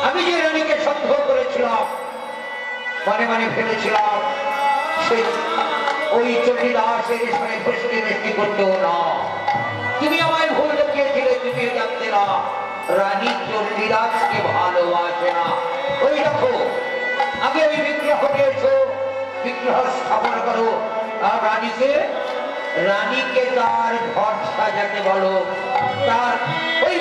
আমি যে রানীকে সন্দেহ করেছিলাম, মনে মনে ভেবেছিলাম সে ওই চণ্ডীদাসের সঙ্গে ঘুষড়ি বৃষ্টি করতেও না। তুমি আমায় ভুল দেখিয়েছিলে, তুমি জানতে না রানী চণ্ডীদাসকে ভালোবাসে না। ওই দেখো আগে ওই বিগ্রহ নিয়েছো, বিগ্রহ স্থাপন করো আর রানীকে তার ঘর সাজাতে বলো, তার ওই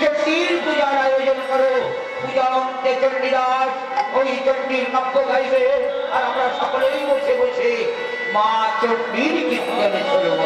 চণ্ডীর পূজার আয়োজন করো। পূজা অন্তে চণ্ডীদাস ওই চণ্ডীর কাব্য গাইবে আর আমরা সকলেই বসে বসে মা চণ্ডীর কীর্তনে শুনব।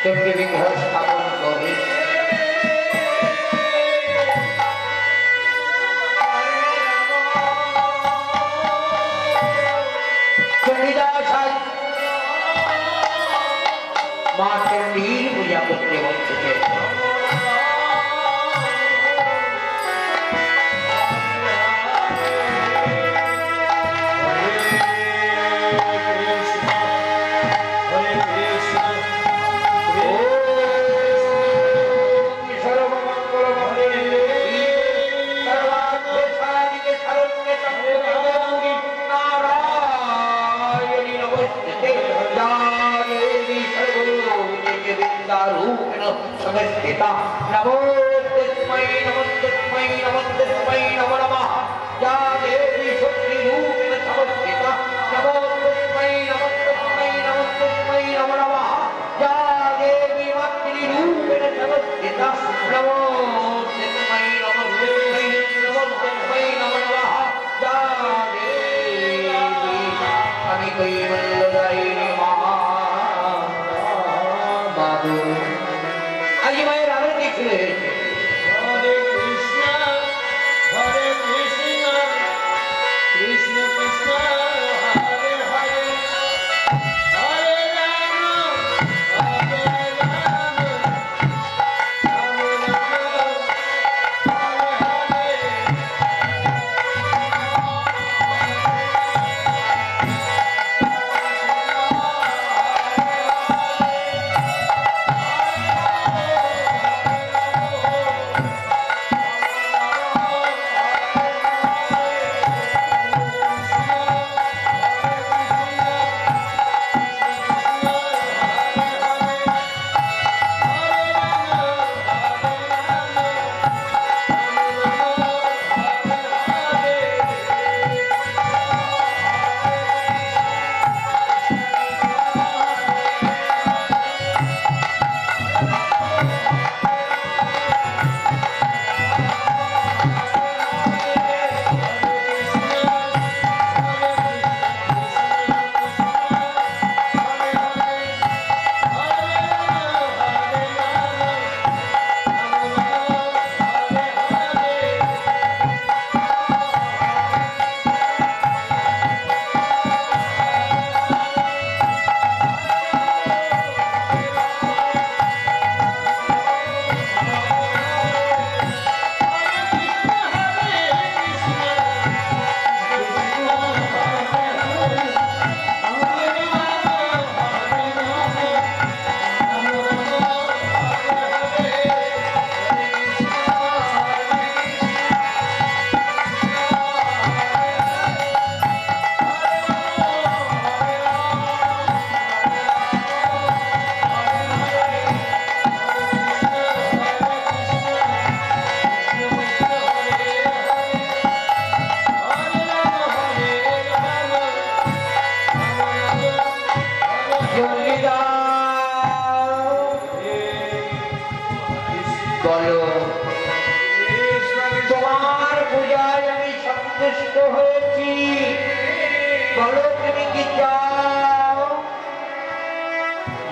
চণ্ডী বিগ্রহ স্থাপন করে চণ্ডীদাস মা চণ্ডীর পূজা করতে বলছে। नमो तस्मै नमो तस्मै नमो तस्मै नमो नमः या देवी शक्ति रूपेण समस्थिता नमो तस्मै नमो तस्मै नमो तस्मै नमो नमः या देवी मातृ रूपेण समस्थिता नमो तस्मै नमो तस्मै नमो तस्मै नमो नमः या देवी अनिकैवल्यदायिनी महा बाबू आज माয়ের আরতি শুরু হয়েছে। হরে কৃষ্ণ কৃষ্ণ কৃষ্ণ হরে হরে হরে রাম হরে রাম রাম রাম হরে হরে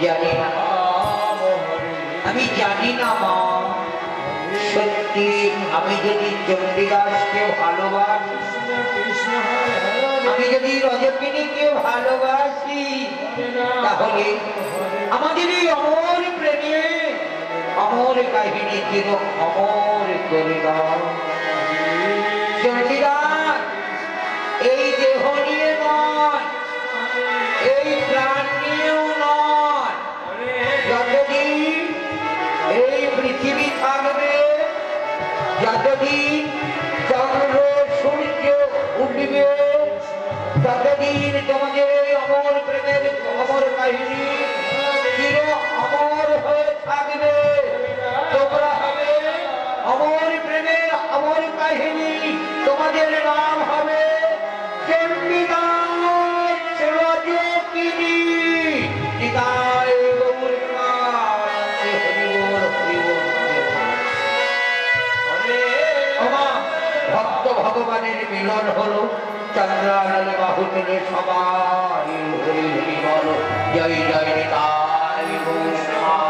জানি না, আমি জানি না মা, সত্যি আমি যদি চণ্ডীদাসকে ভালোবাসি, আমি যদি রজকিনীকে ভালোবাসি, তাহলে আমাদের এই অমর প্রেমে অমর কাহিনী চির অমর করে দাও। চণ্ডীদাস এই দেহ নিয়ে নয়, এই প্রাণ নিয়েও নয়, যতদিন এই পৃথিবী থাকবে, যতদিন চন্দ্র সূর্য উঠবে, ততদিন তোমাদের এই অমর প্রেমের অমর কাহিনী চির অমর হয়ে থাকবে। তোমরা হবে অমর প্রেমের অমর কাহিনী, তোমাদের নাম হবে চণ্ডীদাস রজকিনী। নিতাই গৌর প্রেমানন্দে হরি বল, হরি বল, হরি বল। ভক্ত ভগবানের মিলন হলো, চন্দ্রানলে বাহু তুলে সবাই হরি হরি বল, জয় জয় নিতাই গৌর প্রেমানন্দে।